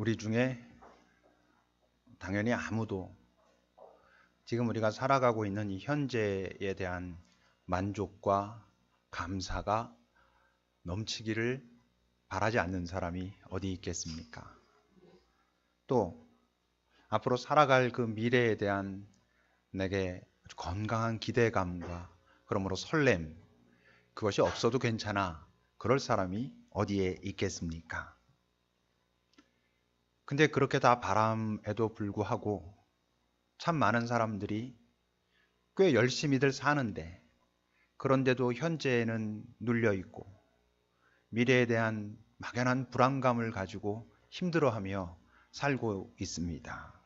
우리 중에 당연히 아무도 지금 우리가 살아가고 있는 이 현재에 대한 만족과 감사가 넘치기를 바라지 않는 사람이 어디 있겠습니까? 또 앞으로 살아갈 그 미래에 대한 내게 건강한 기대감과 그러므로 설렘, 그것이 없어도 괜찮아, 그럴 사람이 어디에 있겠습니까? 근데 그렇게 다 바람에도 불구하고 참 많은 사람들이 꽤 열심히들 사는데, 그런데도 현재에는 눌려 있고 미래에 대한 막연한 불안감을 가지고 힘들어하며 살고 있습니다.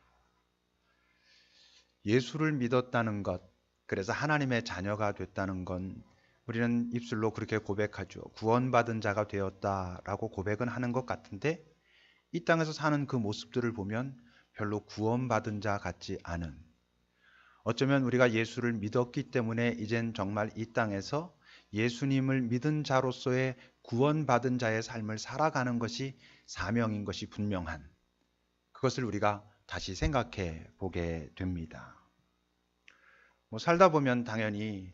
예수를 믿었다는 것, 그래서 하나님의 자녀가 됐다는 건 우리는 입술로 그렇게 고백하죠. 구원받은 자가 되었다라고 고백은 하는 것 같은데, 이 땅에서 사는 그 모습들을 보면 별로 구원받은 자 같지 않은, 어쩌면 우리가 예수를 믿었기 때문에 이젠 정말 이 땅에서 예수님을 믿은 자로서의 구원받은 자의 삶을 살아가는 것이 사명인 것이 분명한, 그것을 우리가 다시 생각해 보게 됩니다. 살다 보면 당연히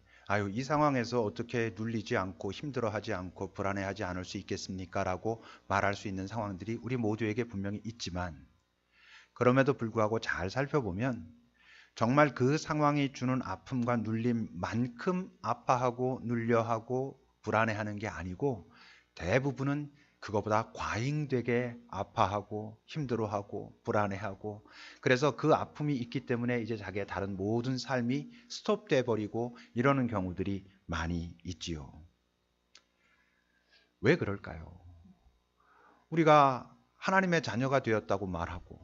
이 상황에서 어떻게 눌리지 않고 힘들어하지 않고 불안해하지 않을 수 있겠습니까? 라고 말할 수 있는 상황들이 우리 모두에게 분명히 있지만, 그럼에도 불구하고 잘 살펴보면 정말 그 상황이 주는 아픔과 눌림만큼 아파하고 눌려하고 불안해하는 게 아니고, 대부분은 그거보다 과잉되게 아파하고 힘들어하고 불안해하고, 그래서 그 아픔이 있기 때문에 이제 자기의 다른 모든 삶이 스톱돼 버리고 이러는 경우들이 많이 있지요. 왜 그럴까요? 우리가 하나님의 자녀가 되었다고 말하고,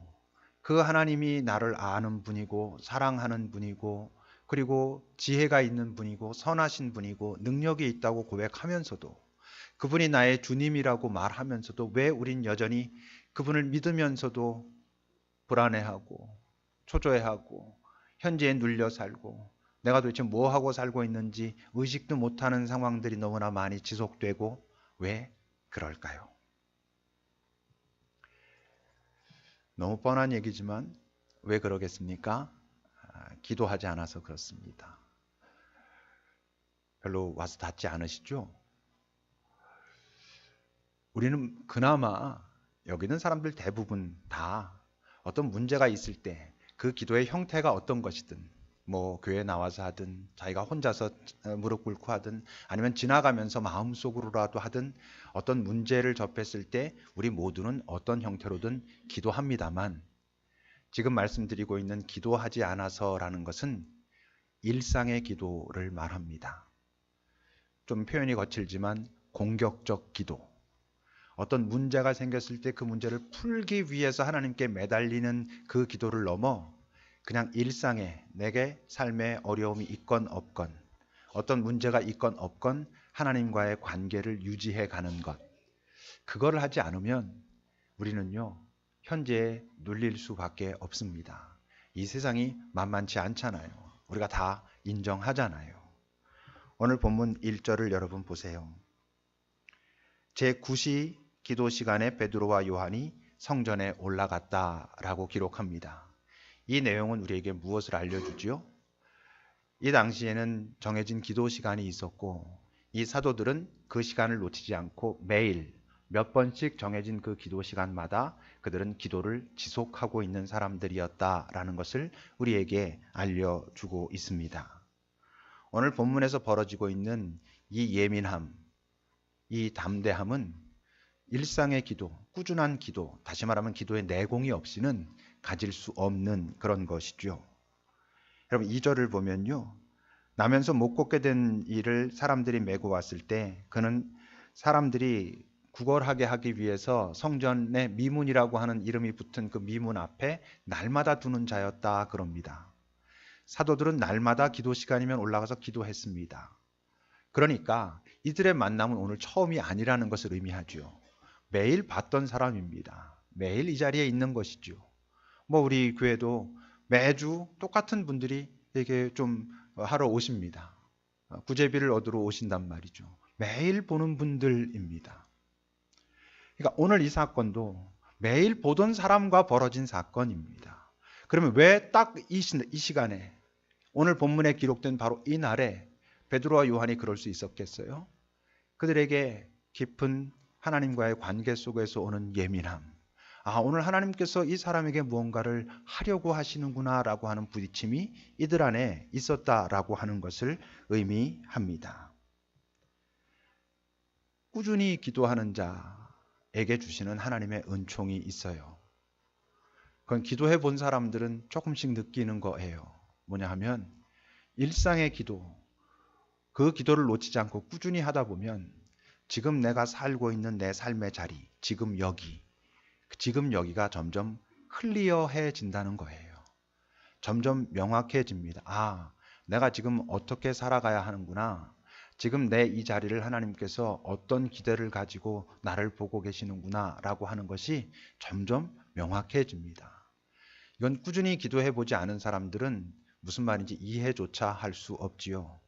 그 하나님이 나를 아는 분이고 사랑하는 분이고 그리고 지혜가 있는 분이고 선하신 분이고 능력이 있다고 고백하면서도, 그분이 나의 주님이라고 말하면서도 왜 우린 여전히 그분을 믿으면서도 불안해하고 초조해하고 현재에 눌려 살고, 내가 도대체 뭐 하고 살고 있는지 의식도 못하는 상황들이 너무나 많이 지속되고, 왜 그럴까요? 너무 뻔한 얘기지만 왜 그러겠습니까? 기도하지 않아서 그렇습니다. 별로 와서 닿지 않으시죠? 우리는 그나마 여기 있는 사람들 대부분 다 어떤 문제가 있을 때 그 기도의 형태가 어떤 것이든, 교회 나와서 하든 자기가 혼자서 무릎 꿇고 하든 아니면 지나가면서 마음속으로라도 하든 어떤 문제를 접했을 때 우리 모두는 어떤 형태로든 기도합니다만, 지금 말씀드리고 있는 기도하지 않아서라는 것은 일상의 기도를 말합니다. 좀 표현이 거칠지만 공격적 기도, 어떤 문제가 생겼을 때 그 문제를 풀기 위해서 하나님께 매달리는 그 기도를 넘어 그냥 일상에 내게 삶에 어려움이 있건 없건 어떤 문제가 있건 없건 하나님과의 관계를 유지해 가는 것, 그거를 하지 않으면 우리는요 현재에 눌릴 수밖에 없습니다. 이 세상이 만만치 않잖아요. 우리가 다 인정하잖아요. 오늘 본문 1절을 여러분 보세요. 제9시 기도 시간에 베드로와 요한이 성전에 올라갔다라고 기록합니다. 이 내용은 우리에게 무엇을 알려주지요? 이 당시에는 정해진 기도 시간이 있었고, 이 사도들은 그 시간을 놓치지 않고 매일 몇 번씩 정해진 그 기도 시간마다 그들은 기도를 지속하고 있는 사람들이었다라는 것을 우리에게 알려주고 있습니다. 오늘 본문에서 벌어지고 있는 이 예민함, 이 담대함은 일상의 기도, 꾸준한 기도, 다시 말하면 기도의 내공이 없이는 가질 수 없는 그런 것이죠. 여러분 2절을 보면요, 나면서 못 걷게 된 일을 사람들이 메고 왔을 때 그는 사람들이 구걸하게 하기 위해서 성전에 미문이라고 하는 이름이 붙은 그 미문 앞에 날마다 두는 자였다 그럽니다. 사도들은 날마다 기도 시간이면 올라가서 기도했습니다. 그러니까 이들의 만남은 오늘 처음이 아니라는 것을 의미하죠. 매일 봤던 사람입니다. 매일 이 자리에 있는 것이죠. 우리 교회도 매주 똑같은 분들이 이렇게 좀 하러 오십니다. 구제비를 얻으러 오신단 말이죠. 매일 보는 분들입니다. 그러니까 오늘 이 사건도 매일 보던 사람과 벌어진 사건입니다. 그러면 왜 딱 이 시간에 오늘 본문에 기록된 바로 이 날에 베드로와 요한이 그럴 수 있었겠어요? 그들에게 깊은 하나님과의 관계 속에서 오는 예민함. 오늘 하나님께서 이 사람에게 무언가를 하려고 하시는구나 라고 하는 부딪힘이 이들 안에 있었다라고 하는 것을 의미합니다. 꾸준히 기도하는 자에게 주시는 하나님의 은총이 있어요. 그건 기도해 본 사람들은 조금씩 느끼는 거예요. 뭐냐 하면 일상의 기도, 그 기도를 놓치지 않고 꾸준히 하다 보면 지금 내가 살고 있는 내 삶의 자리, 지금 여기가 점점 클리어해진다는 거예요. 점점 명확해집니다. 내가 지금 어떻게 살아가야 하는구나. 지금 내 이 자리를 하나님께서 어떤 기대를 가지고 나를 보고 계시는구나 라고 하는 것이 점점 명확해집니다. 이건 꾸준히 기도해 보지 않은 사람들은 무슨 말인지 이해조차 할 수 없지요.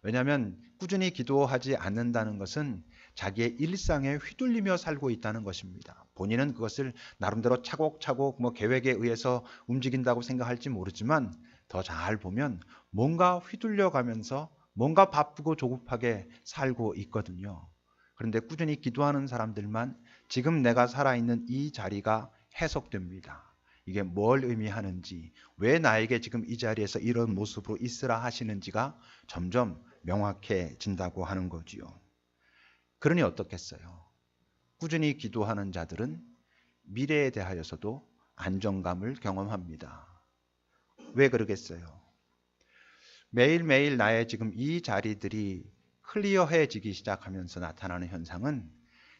왜냐하면 꾸준히 기도하지 않는다는 것은 자기의 일상에 휘둘리며 살고 있다는 것입니다. 본인은 그것을 나름대로 차곡차곡 계획에 의해서 움직인다고 생각할지 모르지만 더 잘 보면 뭔가 휘둘려가면서 뭔가 바쁘고 조급하게 살고 있거든요. 그런데 꾸준히 기도하는 사람들만 지금 내가 살아있는 이 자리가 해석됩니다. 이게 뭘 의미하는지, 왜 나에게 지금 이 자리에서 이런 모습으로 있으라 하시는지가 점점 명확해진다고 하는 거지요. 그러니 어떻겠어요? 꾸준히 기도하는 자들은 미래에 대하여서도 안정감을 경험합니다. 왜 그러겠어요? 매일매일 나의 지금 이 자리들이 클리어해지기 시작하면서 나타나는 현상은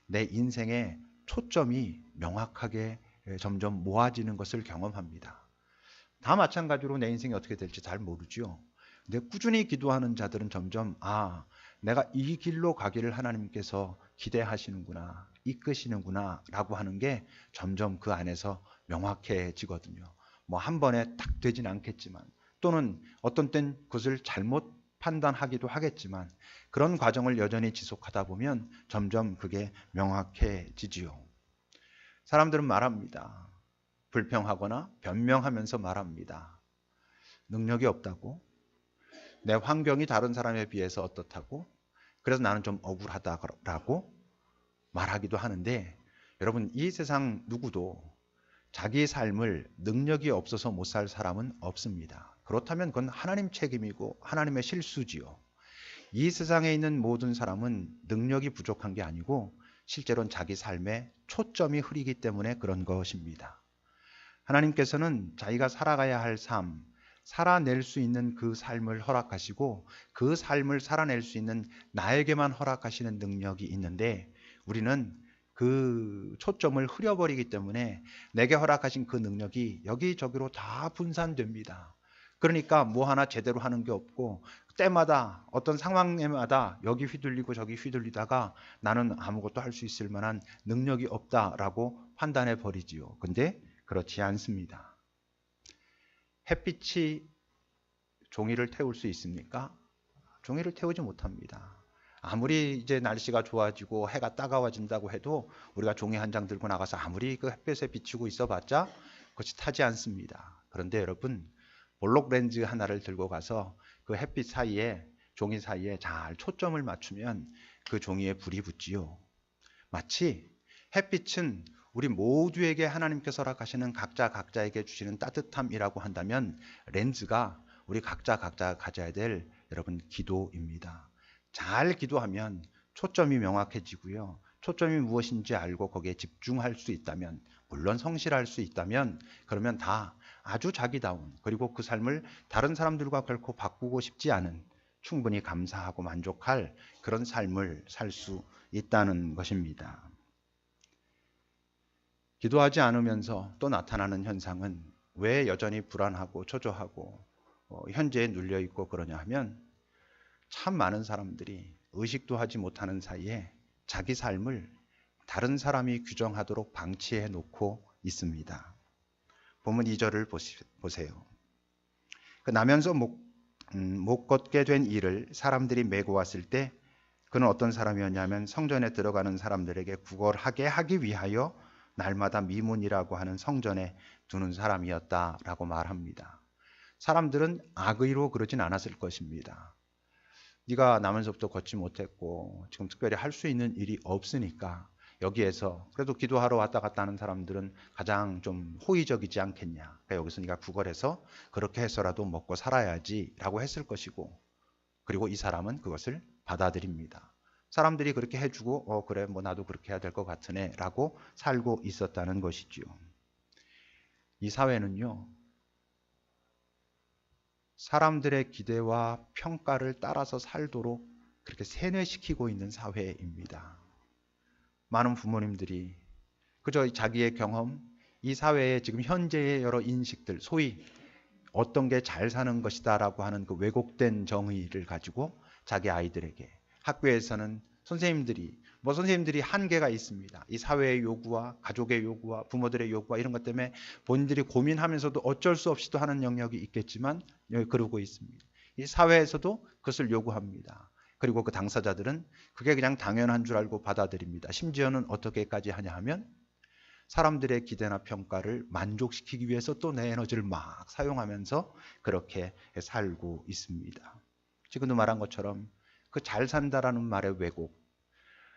내 인생의 초점이 명확하게 점점 모아지는 것을 경험합니다. 다 마찬가지로 내 인생이 어떻게 될지 잘 모르죠. 근데 꾸준히 기도하는 자들은 점점 내가 이 길로 가기를 하나님께서 기대하시는구나, 이끄시는구나 라고 하는 게 점점 그 안에서 명확해지거든요. 한 번에 딱 되진 않겠지만, 또는 어떤 땐 그것을 잘못 판단하기도 하겠지만, 그런 과정을 여전히 지속하다 보면 점점 그게 명확해지지요. 사람들은 말합니다. 불평하거나 변명하면서 말합니다. 능력이 없다고, 내 환경이 다른 사람에 비해서 어떻다고, 그래서 나는 좀 억울하다라고 말하기도 하는데, 여러분, 이 세상 누구도 자기 삶을 능력이 없어서 못 살 사람은 없습니다. 그렇다면 그건 하나님 책임이고 하나님의 실수지요. 이 세상에 있는 모든 사람은 능력이 부족한 게 아니고 실제로는 자기 삶에 초점이 흐리기 때문에 그런 것입니다. 하나님께서는 자기가 살아가야 할 삶, 살아낼 수 있는 그 삶을 허락하시고 그 삶을 살아낼 수 있는 나에게만 허락하시는 능력이 있는데, 우리는 그 초점을 흐려버리기 때문에 내게 허락하신 그 능력이 여기저기로 다 분산됩니다. 그러니까 뭐 하나 제대로 하는 게 없고 때마다 어떤 상황에마다 여기 휘둘리고 저기 휘둘리다가 나는 아무것도 할 수 있을 만한 능력이 없다라고 판단해 버리지요. 근데 그렇지 않습니다. 햇빛이 종이를 태울 수 있습니까? 종이를 태우지 못합니다. 아무리 이제 날씨가 좋아지고 해가 따가워진다고 해도 우리가 종이 한 장 들고 나가서 아무리 그 햇볕에 비치고 있어봤자 그것이 타지 않습니다. 그런데 여러분, 볼록 렌즈 하나를 들고 가서 그 햇빛 사이에, 종이 사이에 잘 초점을 맞추면 그 종이에 불이 붙지요. 마치 햇빛은 우리 모두에게 하나님께서 허락하시는 각자에게 주시는 따뜻함이라고 한다면, 렌즈가 우리 각자가 가져야 될 여러분 기도입니다. 잘 기도하면 초점이 명확해지고요. 초점이 무엇인지 알고 거기에 집중할 수 있다면, 물론 성실할 수 있다면, 그러면 다 아주 자기다운, 그리고 그 삶을 다른 사람들과 결코 바꾸고 싶지 않은, 충분히 감사하고 만족할 그런 삶을 살 수 있다는 것입니다. 기도하지 않으면서 또 나타나는 현상은 왜 여전히 불안하고 초조하고 현재에 눌려있고 그러냐 하면, 참 많은 사람들이 의식도 하지 못하는 사이에 자기 삶을 다른 사람이 규정하도록 방치해 놓고 있습니다. 본문 2절을 보세요. 나면서 못 걷게 된 이를 사람들이 메고 왔을 때 그는 어떤 사람이었냐면 성전에 들어가는 사람들에게 구걸하게 하기 위하여 날마다 미문이라고 하는 성전에 두는 사람이었다라고 말합니다. 사람들은 악의로 그러진 않았을 것입니다. 네가 나면서부터 걷지 못했고 지금 특별히 할 수 있는 일이 없으니까 여기에서 그래도 기도하러 왔다 갔다 하는 사람들은 가장 좀 호의적이지 않겠냐. 그러니까 여기서 네가 구걸해서 그렇게 해서라도 먹고 살아야지 라고 했을 것이고, 그리고 이 사람은 그것을 받아들입니다. 사람들이 그렇게 해주고 그래 뭐 나도 그렇게 해야 될 것 같으네 라고 살고 있었다는 것이지요. 이 사회는요, 사람들의 기대와 평가를 따라서 살도록 그렇게 세뇌시키고 있는 사회입니다. 많은 부모님들이 그저 자기의 경험, 이 사회의 지금 현재의 여러 인식들, 소위 어떤 게 잘 사는 것이다 라고 하는 그 왜곡된 정의를 가지고 자기 아이들에게, 학교에서는 선생님들이 한계가 있습니다. 이 사회의 요구와 가족의 요구와 부모들의 요구와 이런 것 때문에 본인들이 고민하면서도 어쩔 수 없이 또 하는 영역이 있겠지만 그러고 있습니다. 이 사회에서도 그것을 요구합니다. 그리고 그 당사자들은 그게 그냥 당연한 줄 알고 받아들입니다. 심지어는 어떻게까지 하냐 하면 사람들의 기대나 평가를 만족시키기 위해서 또 내 에너지를 막 사용하면서 그렇게 살고 있습니다. 지금도 말한 것처럼 그 잘 산다라는 말의 왜곡,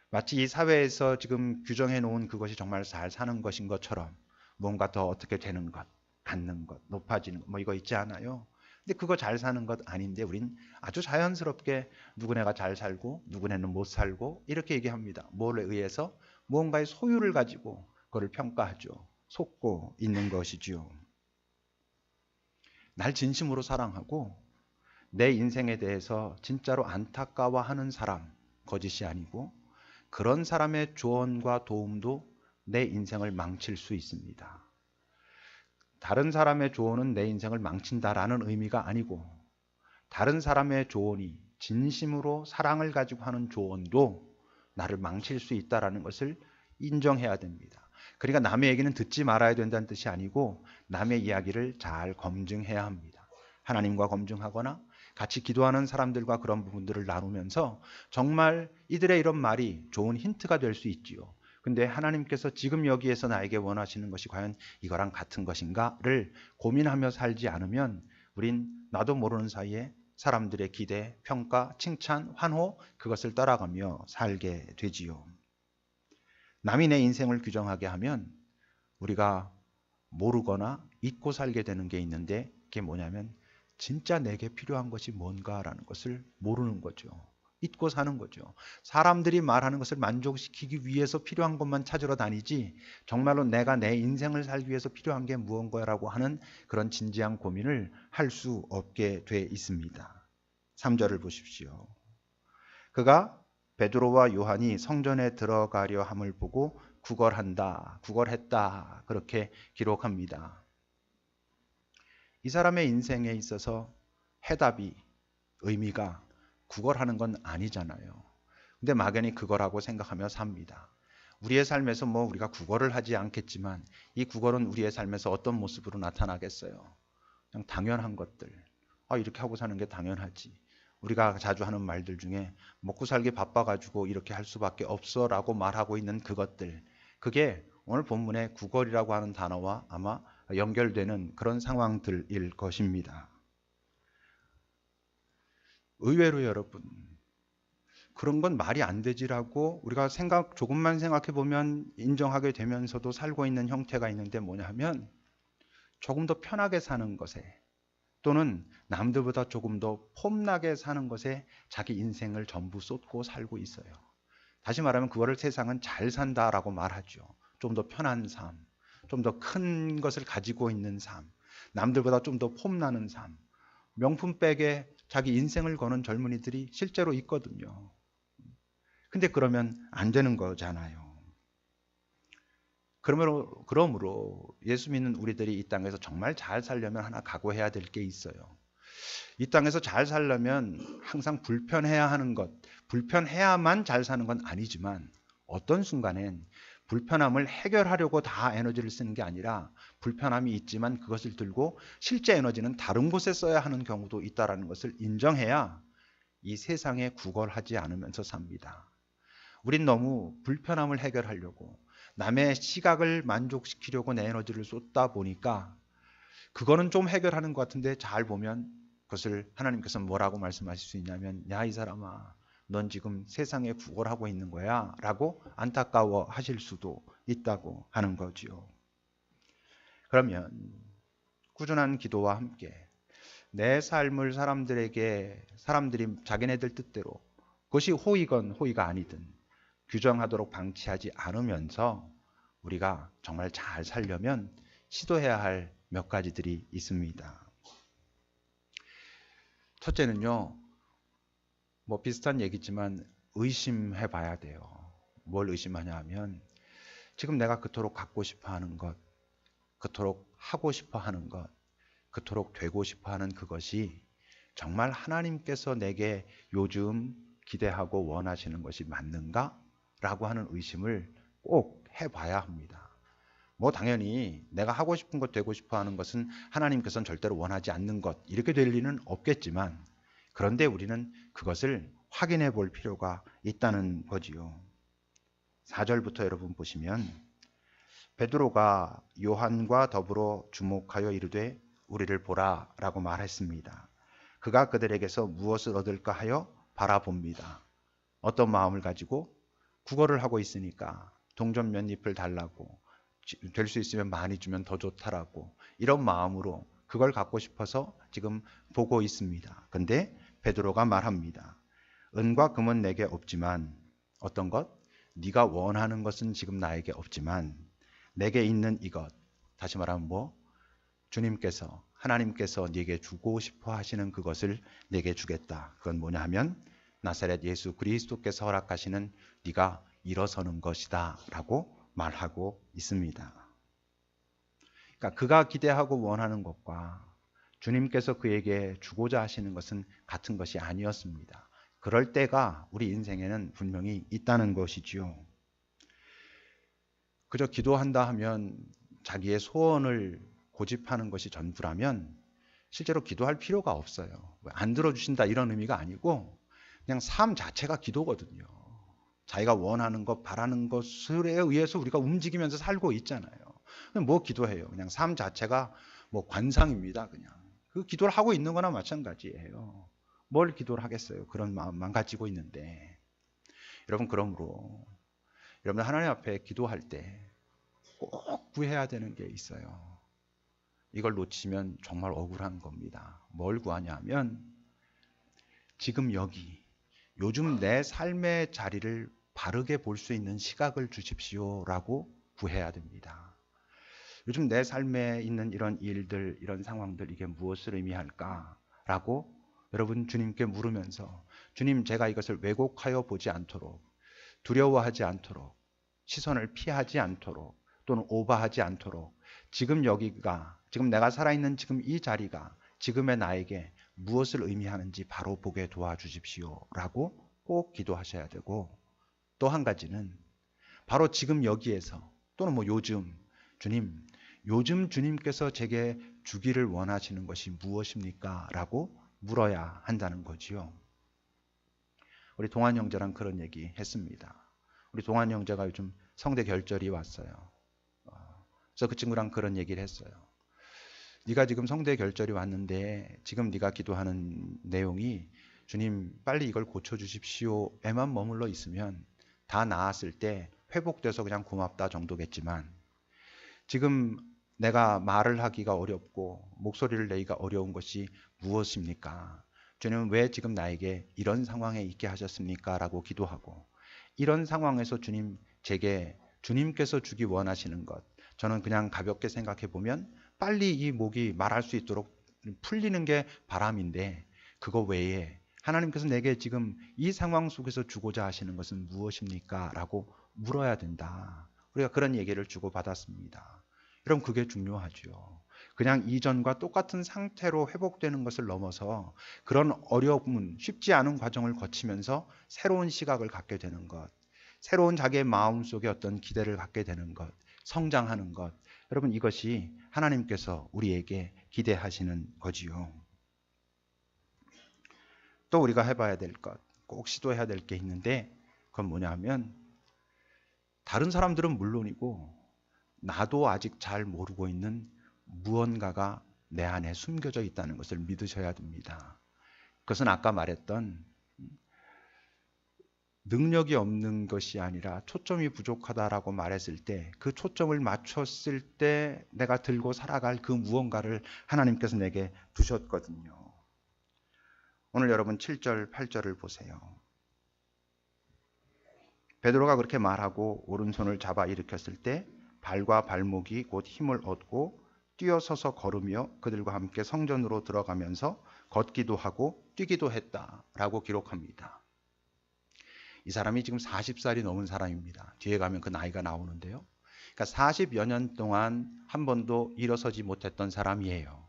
마치 이 사회에서 지금 규정해 놓은 그것이 정말 잘 사는 것인 것처럼 뭔가 더 어떻게 되는 것, 갖는 것, 높아지는 것, 뭐 이거 있지 않아요? 근데 그거 잘 사는 것 아닌데 우린 아주 자연스럽게 누구네가 잘 살고 누구네는 못 살고 이렇게 얘기합니다. 뭐에 의해서? 무언가의 소유를 가지고 그걸 평가하죠. 속고 있는 것이지요. 날 진심으로 사랑하고 내 인생에 대해서 진짜로 안타까워하는 사람, 거짓이 아니고 그런 사람의 조언과 도움도 내 인생을 망칠 수 있습니다. 다른 사람의 조언은 내 인생을 망친다라는 의미가 아니고 다른 사람의 조언이 진심으로 사랑을 가지고 하는 조언도 나를 망칠 수 있다는 것을 인정해야 됩니다. 그러니까 남의 얘기는 듣지 말아야 된다는 뜻이 아니고 남의 이야기를 잘 검증해야 합니다. 하나님과 검증하거나 같이 기도하는 사람들과 그런 부분들을 나누면서 정말 이들의 이런 말이 좋은 힌트가 될 수 있지요. 근데 하나님께서 지금 여기에서 나에게 원하시는 것이 과연 이거랑 같은 것인가를 고민하며 살지 않으면 우린 나도 모르는 사이에 사람들의 기대, 평가, 칭찬, 환호 그것을 따라가며 살게 되지요. 남이 내 인생을 규정하게 하면 우리가 모르거나 잊고 살게 되는 게 있는데 그게 뭐냐면 진짜 내게 필요한 것이 뭔가라는 것을 모르는 거죠. 잊고 사는 거죠. 사람들이 말하는 것을 만족시키기 위해서 필요한 것만 찾으러 다니지 정말로 내가 내 인생을 살기 위해서 필요한 게 무언가라고 하는 그런 진지한 고민을 할 수 없게 돼 있습니다. 3절을 보십시오. 그가 베드로와 요한이 성전에 들어가려 함을 보고 구걸했다 그렇게 기록합니다. 이 사람의 인생에 있어서 해답이, 의미가 구걸하는 건 아니잖아요. 근데 막연히 그거라고 생각하며 삽니다. 우리의 삶에서 뭐 우리가 구걸을 하지 않겠지만 이 구걸은 우리의 삶에서 어떤 모습으로 나타나겠어요? 그냥 당연한 것들. 이렇게 하고 사는 게 당연하지. 우리가 자주 하는 말들 중에 먹고 살기 바빠가지고 이렇게 할 수밖에 없어 라고 말하고 있는 그것들. 그게 오늘 본문의 구걸이라고 하는 단어와 아마 연결되는 그런 상황들일 것입니다. 의외로 여러분, 그런 건 말이 안 되지라고 우리가 조금만 생각해 보면 인정하게 되면서도 살고 있는 형태가 있는데 뭐냐 하면 조금 더 편하게 사는 것에 또는 남들보다 조금 더 폼나게 사는 것에 자기 인생을 전부 쏟고 살고 있어요. 다시 말하면 그거를 세상은 잘 산다라고 말하죠. 좀 더 편한 삶, 좀 더 큰 것을 가지고 있는 삶, 남들보다 좀 더 폼나는 삶, 명품백에 자기 인생을 거는 젊은이들이 실제로 있거든요. 근데 그러면 안 되는 거잖아요. 그러므로 예수 믿는 우리들이 이 땅에서 정말 잘 살려면 하나 각오해야 될 게 있어요. 이 땅에서 잘 살려면 항상 불편해야 하는 것, 불편해야만 잘 사는 건 아니지만 어떤 순간엔 불편함을 해결하려고 다 에너지를 쓰는 게 아니라 불편함이 있지만 그것을 들고 실제 에너지는 다른 곳에 써야 하는 경우도 있다는 것을 인정해야 이 세상에 구걸하지 않으면서 삽니다. 우린 너무 불편함을 해결하려고 남의 시각을 만족시키려고 내 에너지를 쏟다 보니까 그거는 좀 해결하는 것 같은데 잘 보면 그것을 하나님께서 뭐라고 말씀하실 수 있냐면 야, 이 사람아, 넌 지금 세상에 구걸하고 있는 거야 라고 안타까워 하실 수도 있다고 하는 거지요. 그러면 꾸준한 기도와 함께 내 삶을 사람들이 자기네들 뜻대로 그것이 호의건 호의가 아니든 규정하도록 방치하지 않으면서 우리가 정말 잘 살려면 시도해야 할 몇 가지들이 있습니다. 첫째는요, 뭐 비슷한 얘기지만 의심해 봐야 돼요. 뭘 의심하냐 하면 지금 내가 그토록 갖고 싶어 하는 것, 그토록 하고 싶어 하는 것, 그토록 되고 싶어 하는 그것이 정말 하나님께서 내게 요즘 기대하고 원하시는 것이 맞는가? 라고 하는 의심을 꼭 해봐야 합니다. 뭐 당연히 내가 하고 싶은 것, 되고 싶어 하는 것은 하나님께서는 절대로 원하지 않는 것, 이렇게 될 리는 없겠지만 그런데 우리는 그것을 확인해 볼 필요가 있다는 거지요. 4절부터 여러분 보시면 베드로가 요한과 더불어 주목하여 이르되 우리를 보라 라고 말했습니다. 그가 그들에게서 무엇을 얻을까 하여 바라봅니다. 어떤 마음을 가지고 구걸을 하고 있으니까 동전 몇 잎을 달라고, 될 수 있으면 많이 주면 더 좋다라고, 이런 마음으로 그걸 갖고 싶어서 지금 보고 있습니다. 근데 베드로가 말합니다. 은과 금은 내게 없지만 어떤 것? 네가 원하는 것은 지금 나에게 없지만 내게 있는 이것, 다시 말하면 뭐? 주님께서, 하나님께서 네게 주고 싶어 하시는 그것을 내게 주겠다. 그건 뭐냐 하면 나사렛 예수 그리스도께서 허락하시는 네가 일어서는 것이다 라고 말하고 있습니다. 그러니까 그가 기대하고 원하는 것과 주님께서 그에게 주고자 하시는 것은 같은 것이 아니었습니다. 그럴 때가 우리 인생에는 분명히 있다는 것이지요. 그저 기도한다 하면 자기의 소원을 고집하는 것이 전부라면 실제로 기도할 필요가 없어요. 안 들어주신다 이런 의미가 아니고 그냥 삶 자체가 기도거든요. 자기가 원하는 것, 바라는 것에 의해서 우리가 움직이면서 살고 있잖아요. 뭐 기도해요? 그냥 삶 자체가 뭐 관상입니다. 그냥 그 기도를 하고 있는 거나 마찬가지예요. 뭘 기도를 하겠어요? 그런 마음만 가지고 있는데. 여러분, 그러므로 여러분 하나님 앞에 기도할 때 꼭 구해야 되는 게 있어요. 이걸 놓치면 정말 억울한 겁니다. 뭘 구하냐면 지금 여기 요즘 내 삶의 자리를 바르게 볼 수 있는 시각을 주십시오라고 구해야 됩니다. 요즘 내 삶에 있는 이런 일들, 이런 상황들, 이게 무엇을 의미할까라고 여러분 주님께 물으면서 주님, 제가 이것을 왜곡하여 보지 않도록, 두려워하지 않도록, 시선을 피하지 않도록, 또는 오버하지 않도록 지금 여기가, 지금 내가 살아있는 지금 이 자리가 지금의 나에게 무엇을 의미하는지 바로 보게 도와주십시오라고 꼭 기도하셔야 되고, 또 한 가지는 바로 지금 여기에서 또는 뭐 요즘, 주님, 요즘 주님께서 제게 주기를 원하시는 것이 무엇입니까? 라고 물어야 한다는 거지요. 우리 동환 형제랑 그런 얘기 했습니다. 우리 동환 형제가 요즘 성대 결절이 왔어요. 그래서 그 친구랑 그런 얘기를 했어요. 네가 지금 성대 결절이 왔는데 지금 네가 기도하는 내용이 주님 빨리 이걸 고쳐주십시오에만 머물러 있으면 다 나았을 때 회복돼서 그냥 고맙다 정도겠지만, 지금 내가 말을 하기가 어렵고 목소리를 내기가 어려운 것이 무엇입니까? 주님은 왜 지금 나에게 이런 상황에 있게 하셨습니까? 라고 기도하고, 이런 상황에서 주님, 제게 주님께서 주기 원하시는 것, 저는 그냥 가볍게 생각해 보면 빨리 이 목이 말할 수 있도록 풀리는 게 바람인데, 그거 외에 하나님께서 내게 지금 이 상황 속에서 주고자 하시는 것은 무엇입니까? 라고 물어야 된다. 우리가 그런 얘기를 주고받았습니다. 여러분, 그게 중요하죠. 그냥 이전과 똑같은 상태로 회복되는 것을 넘어서 그런 어려운, 쉽지 않은 과정을 거치면서 새로운 시각을 갖게 되는 것, 새로운 자기의 마음속에 어떤 기대를 갖게 되는 것, 성장하는 것, 여러분 이것이 하나님께서 우리에게 기대하시는 거지요. 또 우리가 해봐야 될 것, 꼭 시도해야 될 게 있는데 그건 뭐냐 하면 다른 사람들은 물론이고 나도 아직 잘 모르고 있는 무언가가 내 안에 숨겨져 있다는 것을 믿으셔야 됩니다. 그것은 아까 말했던 능력이 없는 것이 아니라 초점이 부족하다라고 말했을 때 그 초점을 맞췄을 때 내가 들고 살아갈 그 무언가를 하나님께서 내게 두셨거든요. 오늘 여러분 7절, 8절을 보세요. 베드로가 그렇게 말하고 오른손을 잡아 일으켰을 때 발과 발목이 곧 힘을 얻고 뛰어서서 걸으며 그들과 함께 성전으로 들어가면서 걷기도 하고 뛰기도 했다라고 기록합니다. 이 사람이 지금 40살이 넘은 사람입니다. 뒤에 가면 그 나이가 나오는데요. 그러니까 40여 년 동안 한 번도 일어서지 못했던 사람이에요.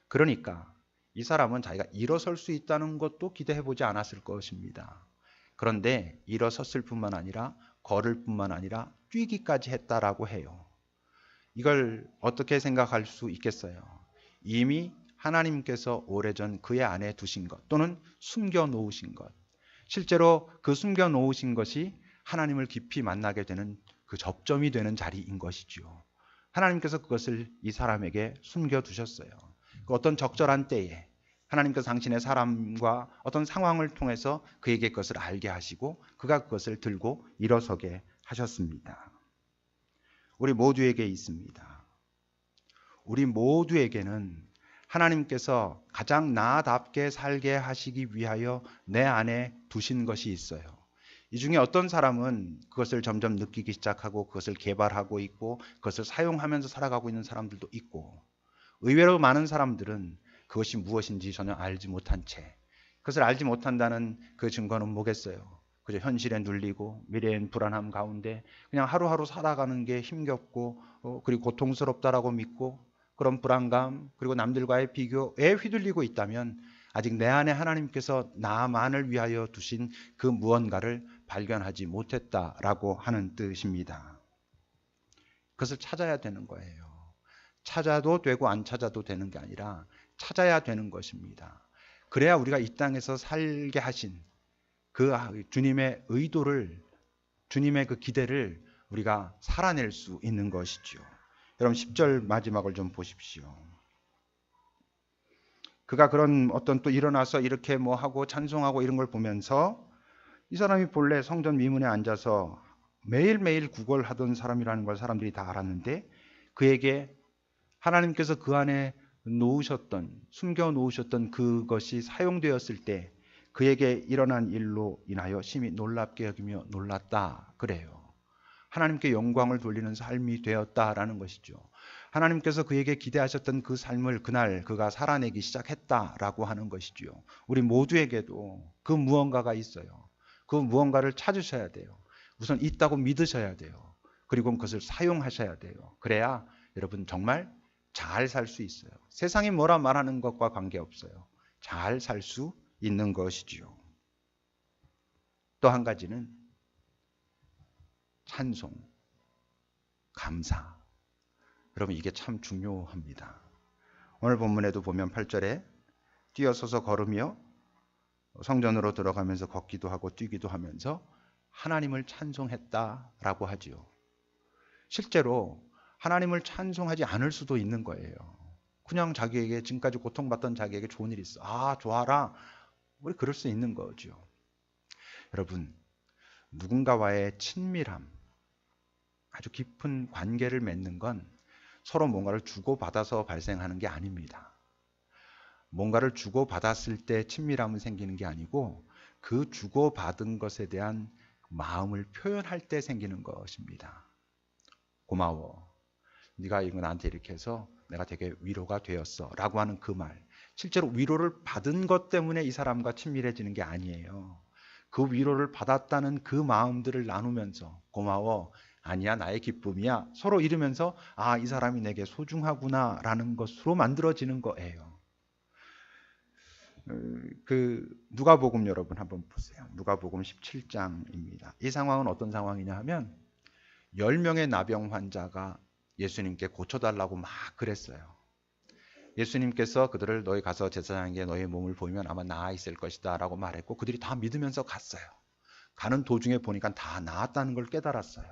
그러니까 이 사람은 자기가 일어설 수 있다는 것도 기대해보지 않았을 것입니다. 그런데 일어섰을 뿐만 아니라 걸을 뿐만 아니라 뛰기까지 했다라고 해요. 이걸 어떻게 생각할 수 있겠어요? 이미 하나님께서 오래전 그의 안에 두신 것 또는 숨겨놓으신 것, 실제로 그 숨겨놓으신 것이 하나님을 깊이 만나게 되는 그 접점이 되는 자리인 것이죠. 하나님께서 그것을 이 사람에게 숨겨두셨어요. 그 어떤 적절한 때에 하나님께서 당신의 사람과 어떤 상황을 통해서 그에게 그것을 알게 하시고 그가 그것을 들고 일어서게 하셨습니다. 우리 모두에게 있습니다. 우리 모두에게는 하나님께서 가장 나답게 살게 하시기 위하여 내 안에 두신 것이 있어요. 이 중에 어떤 사람은 그것을 점점 느끼기 시작하고 그것을 개발하고 있고 그것을 사용하면서 살아가고 있는 사람들도 있고, 의외로 많은 사람들은 그것이 무엇인지 전혀 알지 못한 채, 그것을 알지 못한다는 그 증거는 뭐겠어요? 그저 현실에 눌리고 미래엔 불안함 가운데 그냥 하루하루 살아가는 게 힘겹고 그리고 고통스럽다라고 믿고 그런 불안감 그리고 남들과의 비교에 휘둘리고 있다면 아직 내 안에 하나님께서 나만을 위하여 두신 그 무언가를 발견하지 못했다라고 하는 뜻입니다. 그것을 찾아야 되는 거예요. 찾아도 되고 안 찾아도 되는 게 아니라 찾아야 되는 것입니다. 그래야 우리가 이 땅에서 살게 하신 그 주님의 의도를, 주님의 그 기대를 우리가 살아낼 수 있는 것이죠. 여러분 10절 마지막을 좀 보십시오. 그가 그런 어떤 또 일어나서 이렇게 뭐 하고 찬송하고 이런 걸 보면서 이 사람이 본래 성전 미문에 앉아서 매일매일 구걸하던 사람이라는 걸 사람들이 다 알았는데 그에게 하나님께서 그 안에 놓으셨던, 숨겨 놓으셨던 그것이 사용되었을 때 그에게 일어난 일로 인하여 심히 놀랍게 여기며 놀랐다 그래요. 하나님께 영광을 돌리는 삶이 되었다라는 것이죠. 하나님께서 그에게 기대하셨던 그 삶을 그날 그가 살아내기 시작했다라고 하는 것이죠. 우리 모두에게도 그 무언가가 있어요. 그 무언가를 찾으셔야 돼요. 우선 있다고 믿으셔야 돼요. 그리고 그것을 사용하셔야 돼요. 그래야 여러분 정말 잘 살 수 있어요. 세상이 뭐라 말하는 것과 관계없어요. 잘 살 수 있는 것이지요. 또 한 가지는 찬송, 감사. 여러분 이게 참 중요합니다. 오늘 본문에도 보면 8절에 뛰어서서 걸으며 성전으로 들어가면서 걷기도 하고 뛰기도 하면서 하나님을 찬송했다라고 하지요. 실제로 하나님을 찬송하지 않을 수도 있는 거예요. 그냥 자기에게 지금까지 고통받던 자기에게 좋은 일이 있어. 아, 좋아라. 우리 그럴 수 있는 거죠. 여러분, 누군가와의 친밀함, 아주 깊은 관계를 맺는 건 서로 뭔가를 주고받아서 발생하는 게 아닙니다. 뭔가를 주고받았을 때 친밀함은 생기는 게 아니고 그 주고받은 것에 대한 마음을 표현할 때 생기는 것입니다. 고마워. 네가 이거 나한테 이렇게 해서 내가 되게 위로가 되었어 라고 하는 그 말, 실제로 위로를 받은 것 때문에 이 사람과 친밀해지는 게 아니에요. 그 위로를 받았다는 그 마음들을 나누면서 고마워, 아니야 나의 기쁨이야 서로 이러면서 아, 이 사람이 내게 소중하구나 라는 것으로 만들어지는 거예요. 그 누가복음 여러분 한번 보세요. 누가복음 17장입니다. 이 상황은 어떤 상황이냐 하면 10명의 나병 환자가 예수님께 고쳐달라고 막 그랬어요. 예수님께서 그들을 너희 가서 제사장에게 너희 몸을 보이면 아마 나아 있을 것이다 라고 말했고 그들이 다 믿으면서 갔어요. 가는 도중에 보니까 다 나았다는 걸 깨달았어요.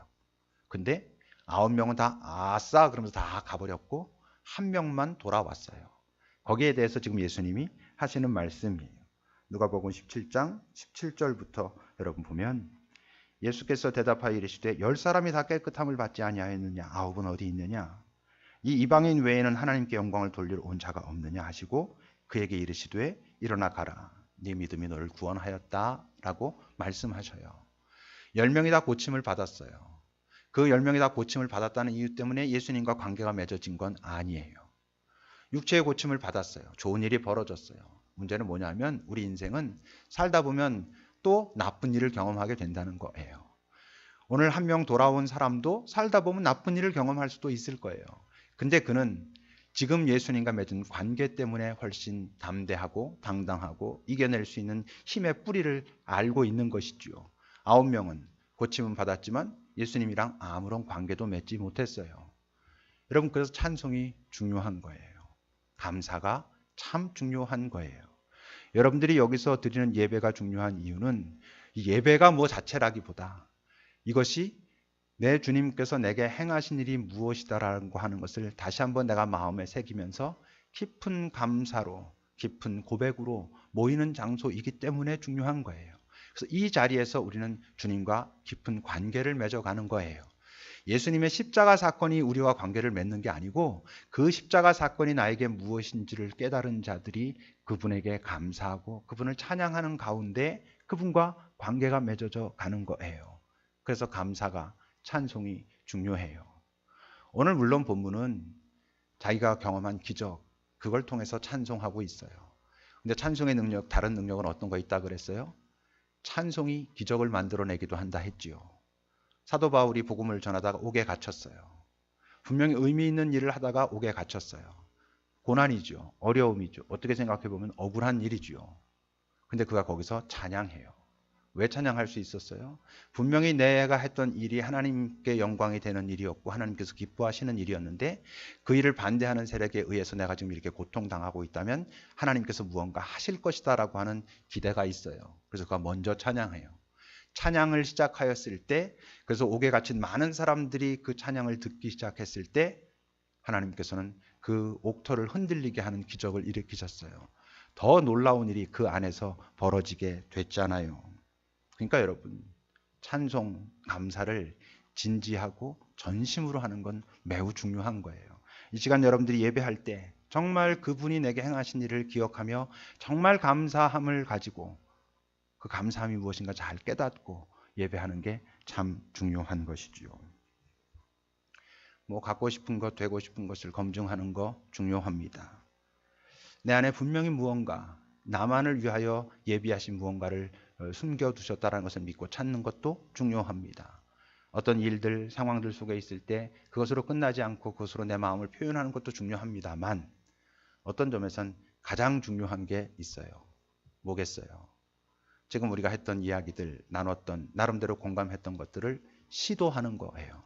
근데 9명은 다 아싸 그러면서 다 가버렸고 한 명만 돌아왔어요. 거기에 대해서 지금 예수님이 하시는 말씀이에요. 누가복음 17장 17절부터 여러분 보면 예수께서 대답하여 이르시되 10사람이 다 깨끗함을 받지 아니하였느냐 9은 어디 있느냐 이 이방인 외에는 하나님께 영광을 돌리러 온 자가 없느냐 하시고 그에게 이르시되 일어나 가라 네 믿음이 너를 구원하였다 라고 말씀하셔요. 10명이 다 고침을 받았어요. 그 10명이 다 고침을 받았다는 이유 때문에 예수님과 관계가 맺어진 건 아니에요. 육체의 고침을 받았어요. 좋은 일이 벌어졌어요. 문제는 뭐냐면 우리 인생은 살다 보면 또 나쁜 일을 경험하게 된다는 거예요. 오늘 한 명 돌아온 사람도 살다 보면 나쁜 일을 경험할 수도 있을 거예요. 근데 그는 지금 예수님과 맺은 관계 때문에 훨씬 담대하고 당당하고 이겨낼 수 있는 힘의 뿌리를 알고 있는 것이지요. 9명은 고침은 받았지만 예수님이랑 아무런 관계도 맺지 못했어요. 여러분 그래서 찬송이 중요한 거예요. 감사가 참 중요한 거예요. 여러분들이 여기서 드리는 예배가 중요한 이유는 이 예배가 뭐 자체라기보다 이것이 내 주님께서 내게 행하신 일이 무엇이다라고 하는 것을 다시 한번 내가 마음에 새기면서 깊은 감사로 깊은 고백으로 모이는 장소이기 때문에 중요한 거예요. 그래서 이 자리에서 우리는 주님과 깊은 관계를 맺어가는 거예요. 예수님의 십자가 사건이 우리와 관계를 맺는 게 아니고 그 십자가 사건이 나에게 무엇인지를 깨달은 자들이 그분에게 감사하고 그분을 찬양하는 가운데 그분과 관계가 맺어져 가는 거예요. 그래서 감사가 찬송이 중요해요. 오늘 물론 본문은 자기가 경험한 기적 그걸 통해서 찬송하고 있어요. 근데 찬송의 능력 다른 능력은 어떤 거 있다 그랬어요? 찬송이 기적을 만들어내기도 한다 했지요. 사도 바울이 복음을 전하다가 옥에 갇혔어요. 분명히 의미 있는 일을 하다가 옥에 갇혔어요. 고난이죠. 어려움이죠. 어떻게 생각해 보면 억울한 일이죠. 근데 그가 거기서 찬양해요. 왜 찬양할 수 있었어요? 분명히 내가 했던 일이 하나님께 영광이 되는 일이었고 하나님께서 기뻐하시는 일이었는데 그 일을 반대하는 세력에 의해서 내가 지금 이렇게 고통당하고 있다면 하나님께서 무언가 하실 것이다 라고 하는 기대가 있어요. 그래서 그가 먼저 찬양해요. 찬양을 시작하였을 때 그래서 옥에 갇힌 많은 사람들이 그 찬양을 듣기 시작했을 때 하나님께서는 그 옥터를 흔들리게 하는 기적을 일으키셨어요. 더 놀라운 일이 그 안에서 벌어지게 됐잖아요. 그러니까 여러분 찬송, 감사를 진지하고 전심으로 하는 건 매우 중요한 거예요. 이 시간 여러분들이 예배할 때 정말 그분이 내게 행하신 일을 기억하며 정말 감사함을 가지고 그 감사함이 무엇인가 잘 깨닫고 예배하는 게 참 중요한 것이지요. 뭐 갖고 싶은 것, 되고 싶은 것을 검증하는 거 중요합니다. 내 안에 분명히 무언가 나만을 위하여 예비하신 무언가를 숨겨두셨다는 것을 믿고 찾는 것도 중요합니다. 어떤 일들, 상황들 속에 있을 때 그것으로 끝나지 않고 그것으로 내 마음을 표현하는 것도 중요합니다만 어떤 점에선 가장 중요한 게 있어요. 뭐겠어요? 지금 우리가 했던 이야기들, 나눴던 나름대로 공감했던 것들을 시도하는 거예요.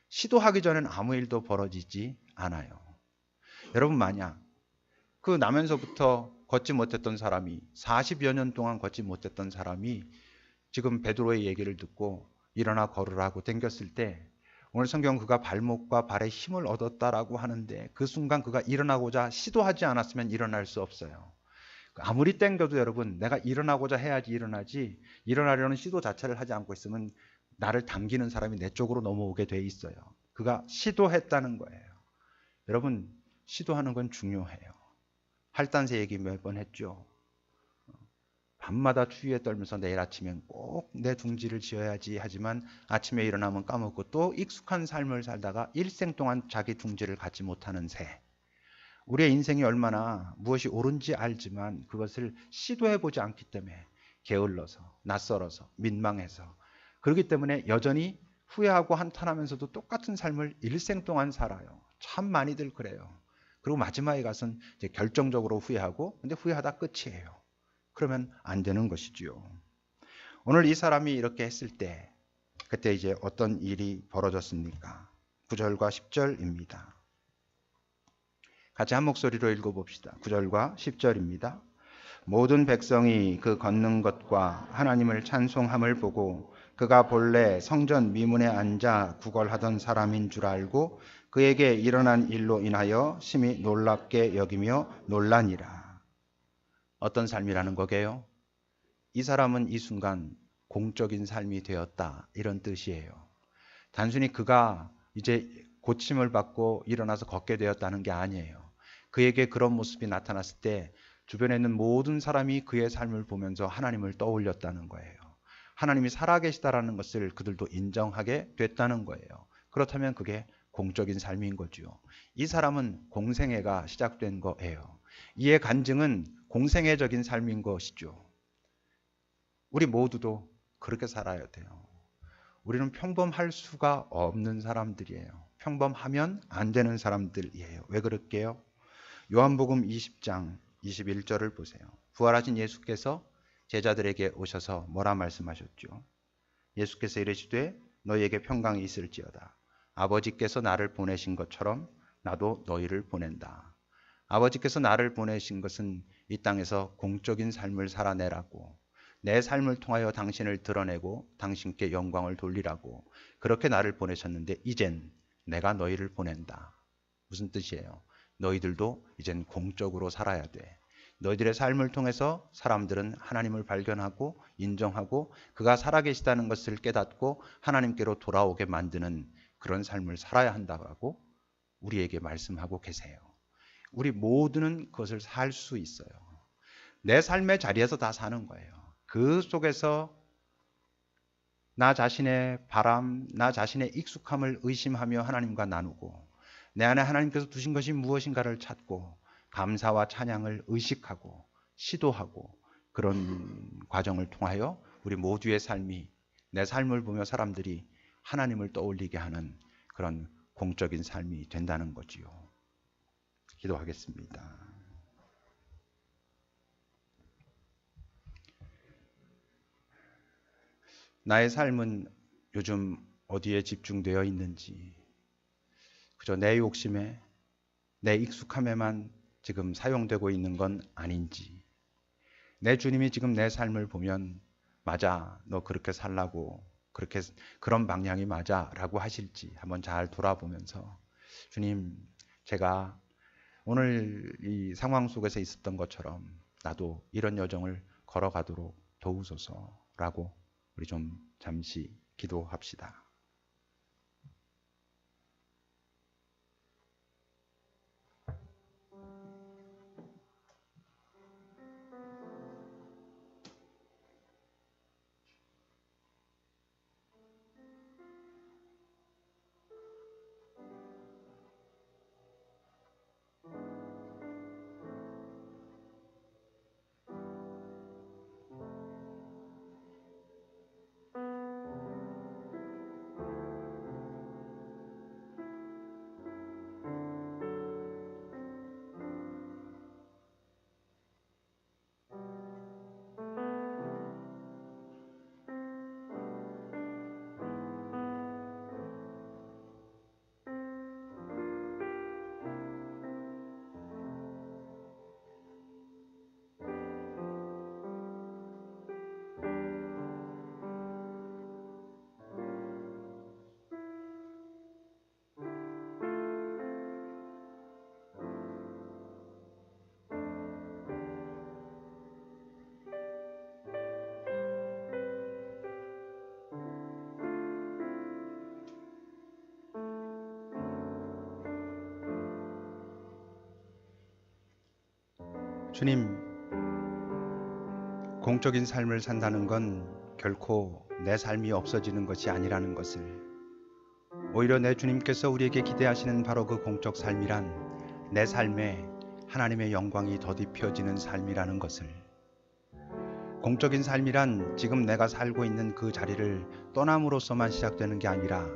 시도하기 전엔 아무 일도 벌어지지 않아요. 여러분 만약 그 나면서부터 걷지 못했던 사람이 40여 년 동안 걷지 못했던 사람이 지금 베드로의 얘기를 듣고 일어나 걸으라고 댕겼을 때 오늘 성경 그가 발목과 발에 힘을 얻었다라고 하는데 그 순간 그가 일어나고자 시도하지 않았으면 일어날 수 없어요. 아무리 땡겨도 여러분 내가 일어나고자 해야지 일어나지 일어나려는 시도 자체를 하지 않고 있으면 나를 당기는 사람이 내 쪽으로 넘어오게 돼 있어요. 그가 시도했다는 거예요. 여러분 시도하는 건 중요해요. 할단세 얘기 몇 번 했죠. 밤마다 추위에 떨면서 내일 아침엔 꼭 내 둥지를 지어야지 하지만 아침에 일어나면 까먹고 또 익숙한 삶을 살다가 일생 동안 자기 둥지를 갖지 못하는 새. 우리의 인생이 얼마나 무엇이 옳은지 알지만 그것을 시도해보지 않기 때문에 게을러서 낯설어서 민망해서 그렇기 때문에 여전히 후회하고 한탄하면서도 똑같은 삶을 일생 동안 살아요. 참 많이들 그래요. 그리고 마지막에 가서는 이제 결정적으로 후회하고 근데 후회하다 끝이에요. 그러면 안 되는 것이지요. 오늘 이 사람이 이렇게 했을 때 그때 이제 어떤 일이 벌어졌습니까? 9절과 10절입니다. 같이 한 목소리로 읽어봅시다. 9절과 10절입니다. 모든 백성이 그 걷는 것과 하나님을 찬송함을 보고 그가 본래 성전 미문에 앉아 구걸하던 사람인 줄 알고 그에게 일어난 일로 인하여 심히 놀랍게 여기며 놀라니라. 어떤 삶이라는 거게요? 이 사람은 이 순간 공적인 삶이 되었다, 이런 뜻이에요. 단순히 그가 이제 고침을 받고 일어나서 걷게 되었다는 게 아니에요. 그에게 그런 모습이 나타났을 때 주변에 있는 모든 사람이 그의 삶을 보면서 하나님을 떠올렸다는 거예요. 하나님이 살아계시다라는 것을 그들도 인정하게 됐다는 거예요. 그렇다면 그게 공적인 삶인 거죠. 이 사람은 공생애가 시작된 거예요. 이의 간증은 공생애적인 삶인 것이죠. 우리 모두도 그렇게 살아야 돼요. 우리는 평범할 수가 없는 사람들이에요. 평범하면 안 되는 사람들이에요. 왜 그럴게요? 요한복음 20장 21절을 보세요. 부활하신 예수께서 제자들에게 오셔서 뭐라 말씀하셨죠? 예수께서 이르시되 너희에게 평강이 있을지어다. 아버지께서 나를 보내신 것처럼 나도 너희를 보낸다. 아버지께서 나를 보내신 것은 이 땅에서 공적인 삶을 살아내라고, 내 삶을 통하여 당신을 드러내고 당신께 영광을 돌리라고 그렇게 나를 보내셨는데 이젠 내가 너희를 보낸다. 무슨 뜻이에요? 너희들도 이젠 공적으로 살아야 돼. 너희들의 삶을 통해서 사람들은 하나님을 발견하고 인정하고 그가 살아계시다는 것을 깨닫고 하나님께로 돌아오게 만드는 그런 삶을 살아야 한다고 우리에게 말씀하고 계세요. 우리 모두는 그것을 살 수 있어요. 내 삶의 자리에서 다 사는 거예요. 그 속에서 나 자신의 바람, 나 자신의 익숙함을 의심하며 하나님과 나누고 내 안에 하나님께서 두신 것이 무엇인가를 찾고 감사와 찬양을 의식하고 시도하고 그런 과정을 통하여 우리 모두의 삶이, 내 삶을 보며 사람들이 하나님을 떠올리게 하는 그런 공적인 삶이 된다는 거지요. 기도하겠습니다. 나의 삶은 요즘 어디에 집중되어 있는지, 그저 내 욕심에, 내 익숙함에만 지금 사용되고 있는 건 아닌지, 내 주님이 지금 내 삶을 보면 맞아, 너 그렇게 살라고, 그런 방향이 맞아 라고 하실지 한번 잘 돌아보면서 주님, 제가 오늘 이 상황 속에서 있었던 것처럼 나도 이런 여정을 걸어가도록 도우소서라고 우리 좀 잠시 기도합시다. 주님, 공적인 삶을 산다는 건 결코 내 삶이 없어지는 것이 아니라는 것을, 오히려 내 주님께서 우리에게 기대하시는 바로 그 공적 삶이란 내 삶에 하나님의 영광이 더딥혀지는 삶이라는 것을, 공적인 삶이란 지금 내가 살고 있는 그 자리를 떠남으로써만 시작되는 게 아니라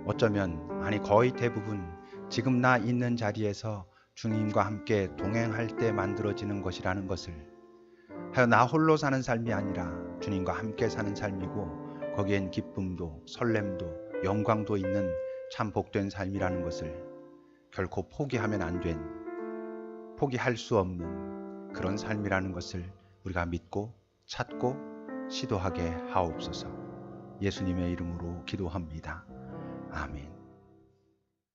어쩌면, 아니 거의 대부분 지금 나 있는 자리에서 주님과 함께 동행할 때 만들어지는 것이라는 것을, 하여 나 홀로 사는 삶이 아니라 주님과 함께 사는 삶이고 거기엔 기쁨도 설렘도 영광도 있는 참 복된 삶이라는 것을 결코 포기하면 안 된, 포기할 수 없는 그런 삶이라는 것을 우리가 믿고 찾고 시도하게 하옵소서. 예수님의 이름으로 기도합니다.